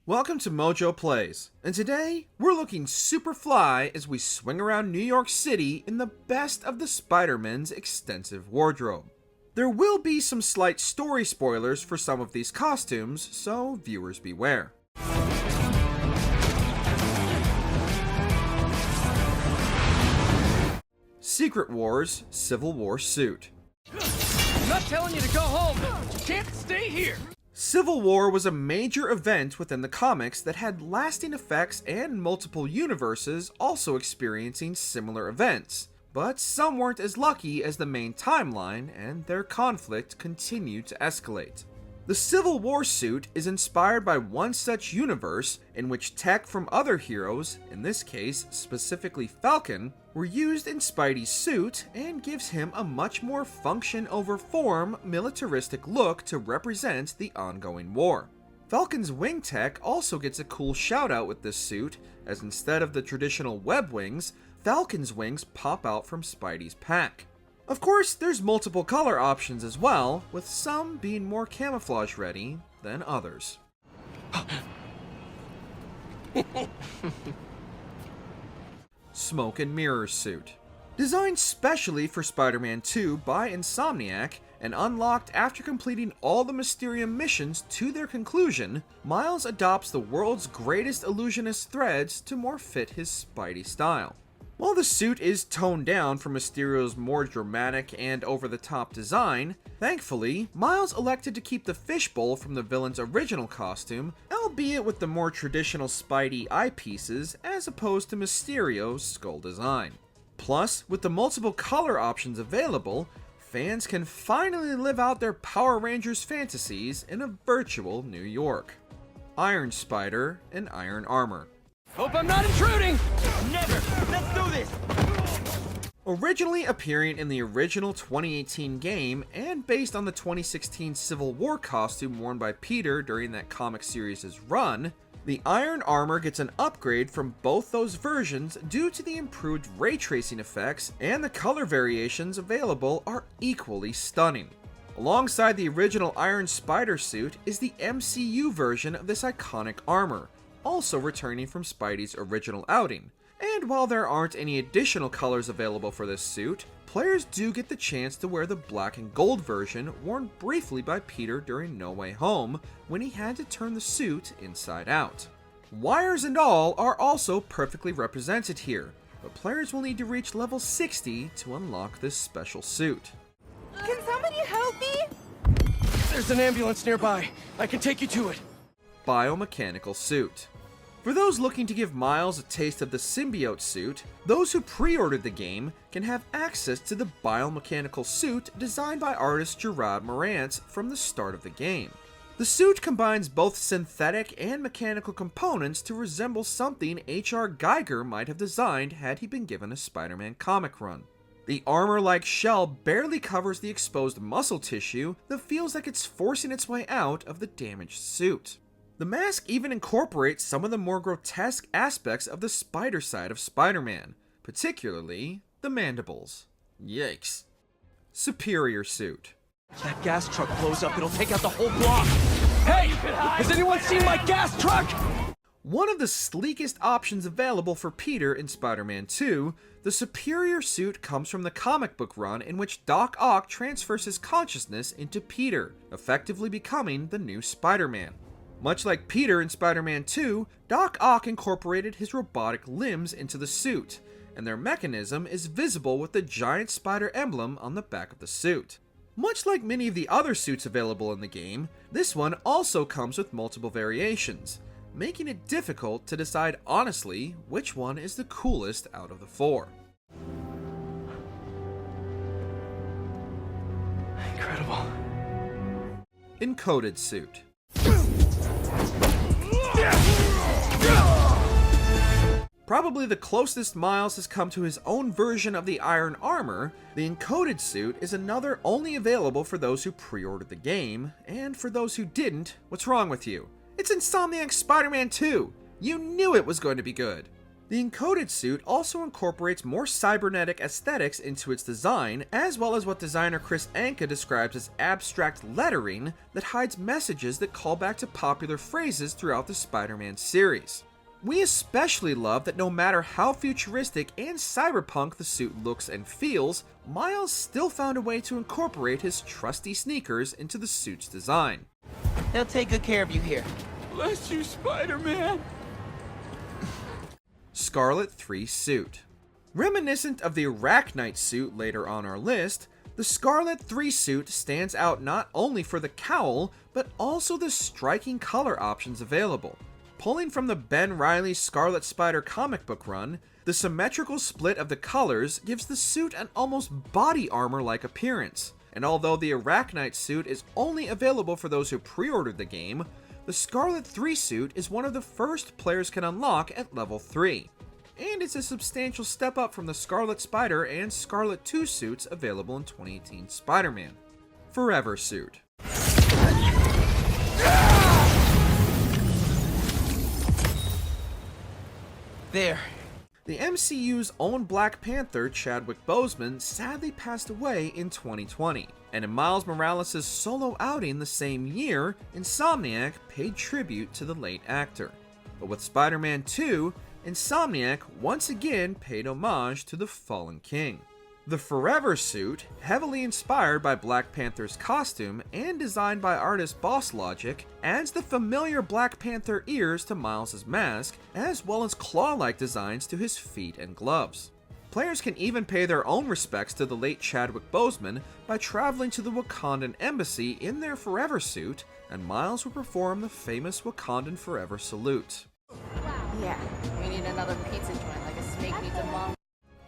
Welcome to MojoPlays, and today we're looking super fly as we swing around New York City in the best of the Spider-Man's extensive wardrobe. There will be some slight story spoilers for some of these costumes, so viewers beware. Secret Wars Civil War Suit. I'm not telling you to go home, but you can't stay here! Civil War was a major event within the comics that had lasting effects and multiple universes also experiencing similar events, but some weren't as lucky as the main timeline and their conflict continued to escalate. The Civil War suit is inspired by one such universe in which tech from other heroes, in this case specifically Falcon, were used in Spidey's suit and gives him a much more function over form militaristic look to represent the ongoing war. Falcon's wing tech also gets a cool shout out with this suit, as instead of the traditional web wings, Falcon's wings pop out from Spidey's pack. Of course, there's multiple color options as well, with some being more camouflage ready than others. Smoke and Mirror Suit. Designed specially for Spider-Man 2 by Insomniac and unlocked after completing all the Mysterium missions to their conclusion, Miles adopts the world's greatest illusionist threads to more fit his Spidey style. While the suit is toned down from Mysterio's more dramatic and over-the-top design, thankfully, Miles elected to keep the fishbowl from the villain's original costume, albeit with the more traditional Spidey eyepieces as opposed to Mysterio's skull design. Plus, with the multiple color options available, fans can finally live out their Power Rangers fantasies in a virtual New York. Iron Spider and Iron Armor. Hope I'm not intruding! Never! Let's do this! Originally appearing in the original 2018 game and based on the 2016 Civil War costume worn by Peter during that comic series' run, the Iron Armor gets an upgrade from both those versions due to the improved ray tracing effects, and the color variations available are equally stunning. Alongside the original Iron Spider suit is the MCU version of this iconic armor, also returning from Spidey's original outing. And while there aren't any additional colors available for this suit, players do get the chance to wear the black and gold version worn briefly by Peter during No Way Home when he had to turn the suit inside out. Wires and all are also perfectly represented here, but players will need to reach level 60 to unlock this special suit. Can somebody help me? There's an ambulance nearby. I can take you to it. Biomechanical Suit. For those looking to give Miles a taste of the Symbiote Suit, those who pre-ordered the game can have access to the biomechanical suit designed by artist Gerard Morant from the start of the game. The suit combines both synthetic and mechanical components to resemble something H.R. Giger might have designed had he been given a Spider-Man comic run. The armor-like shell barely covers the exposed muscle tissue that feels like it's forcing its way out of the damaged suit. The mask even incorporates some of the more grotesque aspects of the spider side of Spider-Man, particularly the mandibles. Yikes. Superior Suit. If that gas truck blows up, it'll take out the whole block. Hey! Has anyone seen my gas truck? One of the sleekest options available for Peter in Spider-Man 2, the Superior Suit comes from the comic book run in which Doc Ock transfers his consciousness into Peter, effectively becoming the new Spider-Man. Much like Peter in Spider-Man 2, Doc Ock incorporated his robotic limbs into the suit, and their mechanism is visible with the giant spider emblem on the back of the suit. Much like many of the other suits available in the game, this one also comes with multiple variations, making it difficult to decide honestly which one is the coolest out of the four. Incredible. Enc0ded Suit. Probably the closest Miles has come to his own version of the Iron Armor, the Enc0ded Suit is another only available for those who pre-ordered the game, and for those who didn't, what's wrong with you? It's Insomniac's Spider-Man 2! You knew it was going to be good! The Enc0ded Suit also incorporates more cybernetic aesthetics into its design, as well as what designer Chris Enc0ded describes as abstract lettering that hides messages that call back to popular phrases throughout the Spider-Man series. We especially love that no matter how futuristic and cyberpunk the suit looks and feels, Miles still found a way to incorporate his trusty sneakers into the suit's design. They'll take good care of you here. Bless you, Spider-Man. Scarlet 3 Suit. Reminiscent of the Arachnite suit later on our list, the Scarlet 3 Suit stands out not only for the cowl, but also the striking color options available. Pulling from the Ben Reilly Scarlet Spider comic book run, the symmetrical split of the colors gives the suit an almost body armor-like appearance, and although the Arachnite suit is only available for those who pre-ordered the game, the Scarlet 3 Suit is one of the first players can unlock at level 3, and it's a substantial step up from the Scarlet Spider and Scarlet 2 suits available in 2018 Spider-Man. Forever Suit. There. The MCU's own Black Panther, Chadwick Boseman, sadly passed away in 2020, and in Miles Morales' solo outing the same year, Insomniac paid tribute to the late actor. But with Spider-Man 2, Insomniac once again paid homage to the fallen king. The Forever Suit, heavily inspired by Black Panther's costume and designed by artist Boss Logic, adds the familiar Black Panther ears to Miles' mask, as well as claw-like designs to his feet and gloves. Players can even pay their own respects to the late Chadwick Boseman by traveling to the Wakandan embassy in their Forever Suit, and Miles will perform the famous Wakandan Forever salute. Yeah, we need another pizza joint like a snake needs a mom.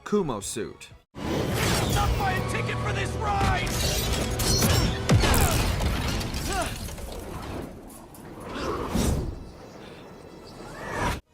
Kumo Suit. Not buy a ticket for this ride!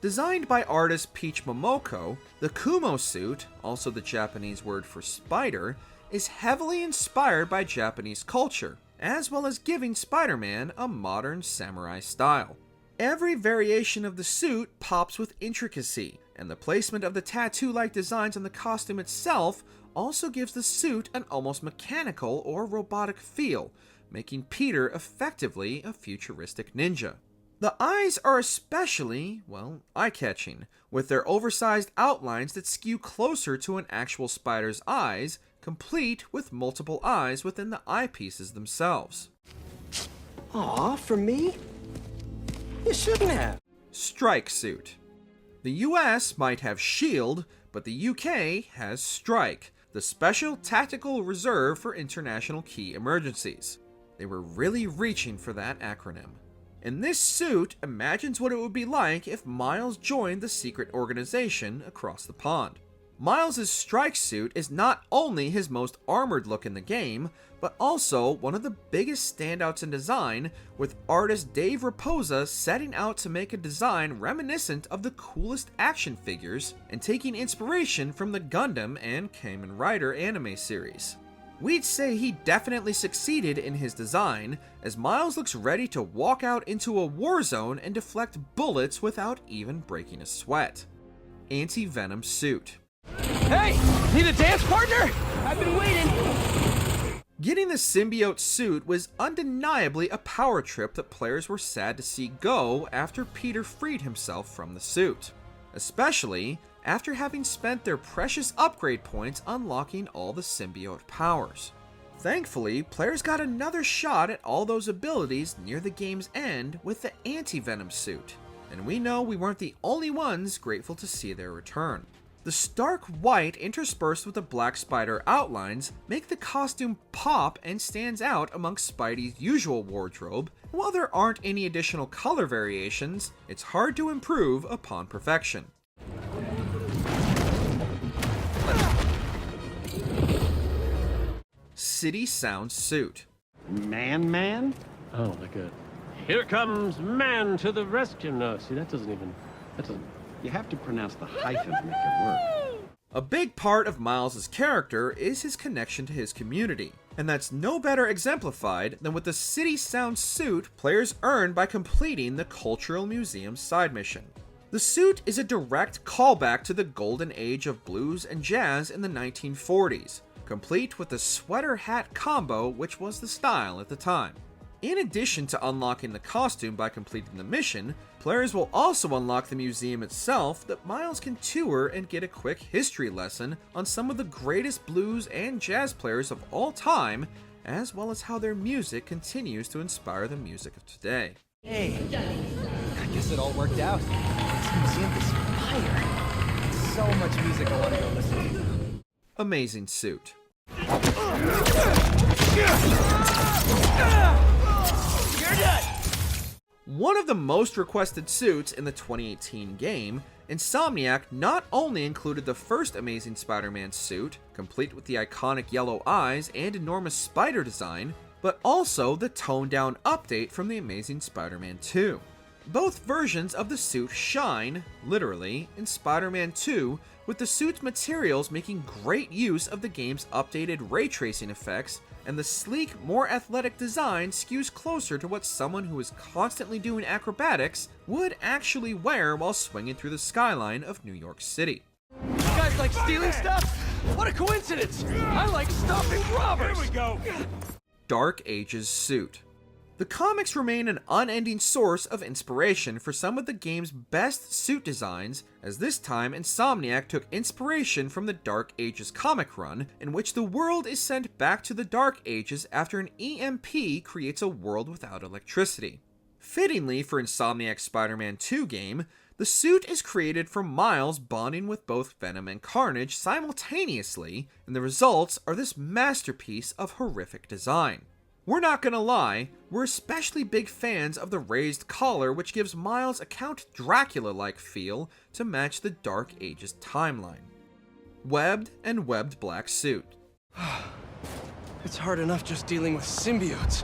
Designed by artist Peach Momoko, the Kumo suit, also the Japanese word for spider, is heavily inspired by Japanese culture, as well as giving Spider-Man a modern samurai style. Every variation of the suit pops with intricacy, and the placement of the tattoo-like designs on the costume itself also gives the suit an almost mechanical or robotic feel, making Peter effectively a futuristic ninja. The eyes are especially, well, eye-catching, with their oversized outlines that skew closer to an actual spider's eyes, complete with multiple eyes within the eyepieces themselves. Aw, for me? You shouldn't have. Strike Suit. The US might have SHIELD, but the UK has Strike, the Special Tactical Reserve for International Key Emergencies. They were really reaching for that acronym. And this suit imagines what it would be like if Miles joined the secret organization across the pond. Miles' Strike Suit is not only his most armored look in the game, but also one of the biggest standouts in design, with artist Dave Raposa setting out to make a design reminiscent of the coolest action figures and taking inspiration from the Gundam and Kamen Rider anime series. We'd say he definitely succeeded in his design, as Miles looks ready to walk out into a war zone and deflect bullets without even breaking a sweat. Anti-Venom Suit. Hey! Need a dance partner? I've been waiting! Getting the Symbiote Suit was undeniably a power trip that players were sad to see go after Peter freed himself from the suit, especially after having spent their precious upgrade points unlocking all the symbiote powers. Thankfully, players got another shot at all those abilities near the game's end with the Anti-Venom Suit, and we know we weren't the only ones grateful to see their return. The stark white interspersed with the black spider outlines make the costume pop and stands out amongst Spidey's usual wardrobe. While there aren't any additional color variations, it's hard to improve upon perfection. City Sound Suit. Man? Oh, like a... Here comes man to the rescue. No, see, that doesn't... You have to pronounce the hyphen to make it work. A big part of Miles' character is his connection to his community, and that's no better exemplified than with the City Sound Suit players earn by completing the Cultural Museum side mission. The suit is a direct callback to the golden age of blues and jazz in the 1940s, complete with the sweater hat combo which was the style at the time. In addition to unlocking the costume by completing the mission, players will also unlock the museum itself that Miles can tour and get a quick history lesson on some of the greatest blues and jazz players of all time, as well as how their music continues to inspire the music of today. Hey, I guess it all worked out. This museum is fire. So much music I want to go listen to. Amazing suit. You're done! One of the most requested suits in the 2018 game, Insomniac not only included the first Amazing Spider-Man suit, complete with the iconic yellow eyes and enormous spider design, but also the toned-down update from the Amazing Spider-Man 2. Both versions of the suit shine, literally, in Spider-Man 2, with the suit's materials making great use of the game's updated ray tracing effects, and the sleek, more athletic design skews closer to what someone who is constantly doing acrobatics would actually wear while swinging through the skyline of New York City. You guys like stealing stuff? What a coincidence! I like stopping robbers! Here we go! Dark Ages suit. The comics remain an unending source of inspiration for some of the game's best suit designs, as this time Insomniac took inspiration from the Dark Ages comic run, in which the world is sent back to the Dark Ages after an EMP creates a world without electricity. Fittingly for Insomniac's Spider-Man 2 game, the suit is created from Miles bonding with both Venom and Carnage simultaneously, and the results are this masterpiece of horrific design. We're not gonna lie, we're especially big fans of the raised collar, which gives Miles a Count Dracula-like feel to match the Dark Ages timeline. Webbed and webbed black suit. It's hard enough just dealing with symbiotes.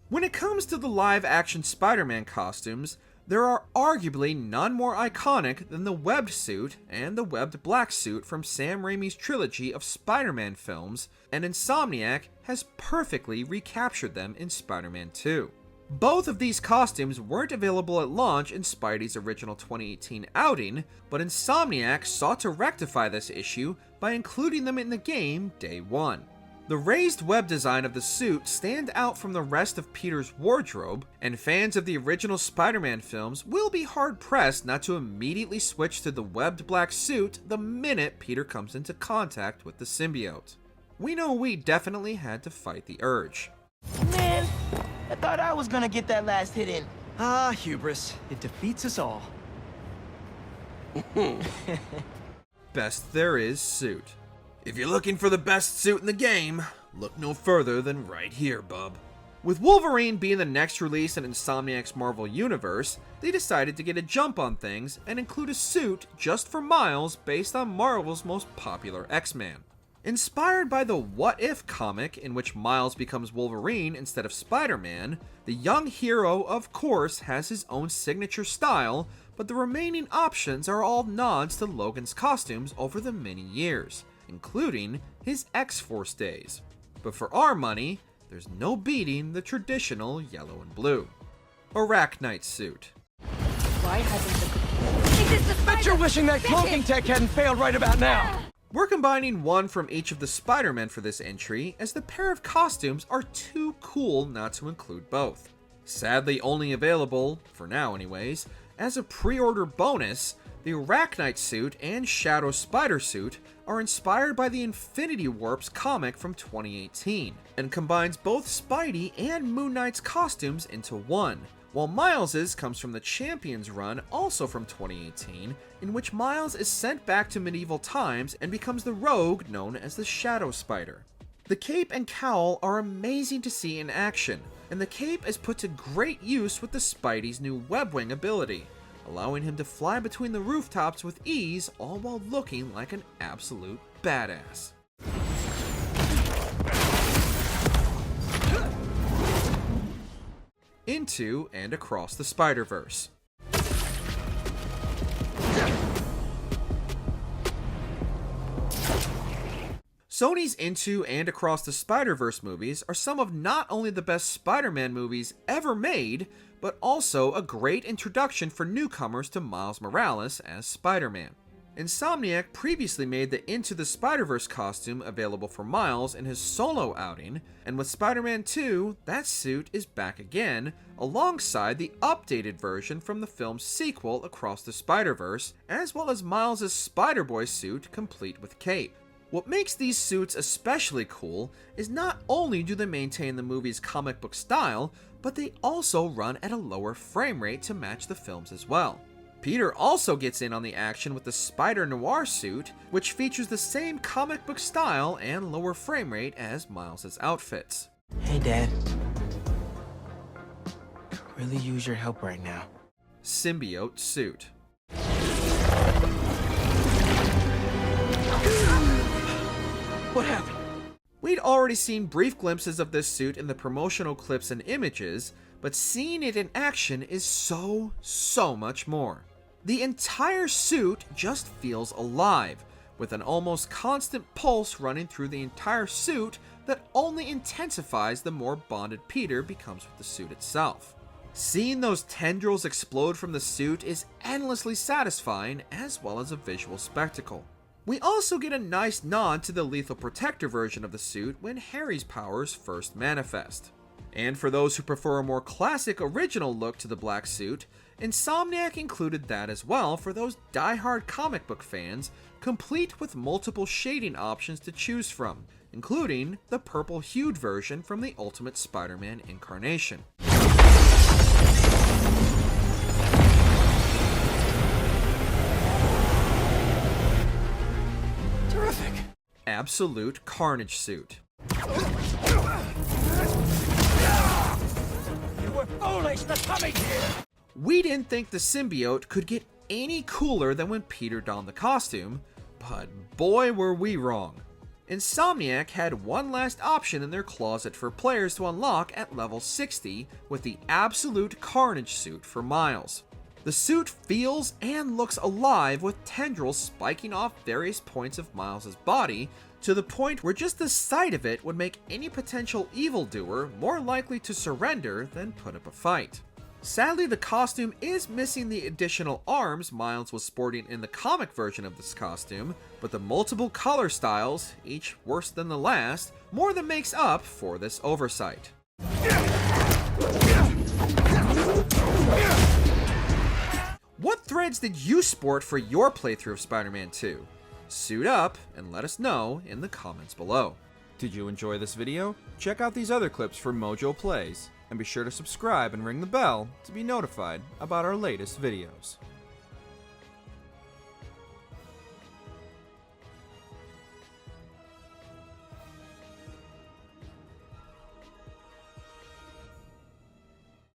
When it comes to the live-action Spider-Man costumes, there are arguably none more iconic than the webbed suit and the webbed black suit from Sam Raimi's trilogy of Spider-Man films, and Insomniac has perfectly recaptured them in Spider-Man 2. Both of these costumes weren't available at launch in Spidey's original 2018 outing, but Insomniac sought to rectify this issue by including them in the game day one. The raised web design of the suit stand out from the rest of Peter's wardrobe, and fans of the original Spider-Man films will be hard-pressed not to immediately switch to the webbed black suit the minute Peter comes into contact with the symbiote. We know we definitely had to fight the urge. Man, I thought I was gonna get that last hit in. Ah, hubris. It defeats us all. Best there is suit. If you're looking for the best suit in the game, look no further than right here, bub. With Wolverine being the next release in Insomniac's Marvel Universe, they decided to get a jump on things and include a suit just for Miles based on Marvel's most popular X-Man. Inspired by the What If comic in which Miles becomes Wolverine instead of Spider-Man, the young hero of course has his own signature style, but the remaining options are all nods to Logan's costumes over the many years, including his X-Force days. But for our money, there's no beating the traditional yellow and blue. Arachnite suit. Why hasn't the... Bet you're wishing that cloaking tech hadn't failed right about now! We're combining one from each of the Spider-Men for this entry, as the pair of costumes are too cool not to include both. Sadly only available, for now anyways, as a pre-order bonus, the Arachnite suit and Shadow Spider suit are inspired by the Infinity Warps comic from 2018, and combines both Spidey and Moon Knight's costumes into one, while Miles's comes from the Champions run, also from 2018, in which Miles is sent back to medieval times and becomes the rogue known as the Shadow Spider. The cape and cowl are amazing to see in action, and the cape is put to great use with the Spidey's new webwing ability, allowing him to fly between the rooftops with ease, all while looking like an absolute badass. Into and across the Spider-Verse. Sony's Into and Across the Spider-Verse movies are some of not only the best Spider-Man movies ever made, but also a great introduction for newcomers to Miles Morales as Spider-Man. Insomniac previously made the Into the Spider-Verse costume available for Miles in his solo outing, and with Spider-Man 2, that suit is back again, alongside the updated version from the film's sequel Across the Spider-Verse, as well as Miles' Spider-Boy suit complete with cape. What makes these suits especially cool is not only do they maintain the movie's comic book style, but they also run at a lower frame rate to match the films as well. Peter also gets in on the action with the Spider-Noir suit, which features the same comic book style and lower frame rate as Miles' outfits. Hey, Dad. Could really use your help right now. Symbiote Suit. What happened? We'd already seen brief glimpses of this suit in the promotional clips and images, but seeing it in action is so much more. The entire suit just feels alive, with an almost constant pulse running through the entire suit that only intensifies the more bonded Peter becomes with the suit itself. Seeing those tendrils explode from the suit is endlessly satisfying, as well as a visual spectacle. We also get a nice nod to the Lethal Protector version of the suit when Harry's powers first manifest. And for those who prefer a more classic original look to the black suit, Insomniac included that as well for those die-hard comic book fans, complete with multiple shading options to choose from, including the purple-hued version from the Ultimate Spider-Man incarnation. Terrific. Absolute Carnage Suit. You were foolish for coming here! We didn't think the symbiote could get any cooler than when Peter donned the costume, but boy were we wrong. Insomniac had one last option in their closet for players to unlock at level 60 with the Absolute Carnage Suit for Miles. The suit feels and looks alive with tendrils spiking off various points of Miles' body, to the point where just the sight of it would make any potential evildoer more likely to surrender than put up a fight. Sadly, the costume is missing the additional arms Miles was sporting in the comic version of this costume, but the multiple color styles, each worse than the last, more than makes up for this oversight. What threads did you sport for your playthrough of Spider-Man 2? Suit up and let us know in the comments below. Did you enjoy this video? Check out these other clips from MojoPlays, and be sure to subscribe and ring the bell to be notified about our latest videos.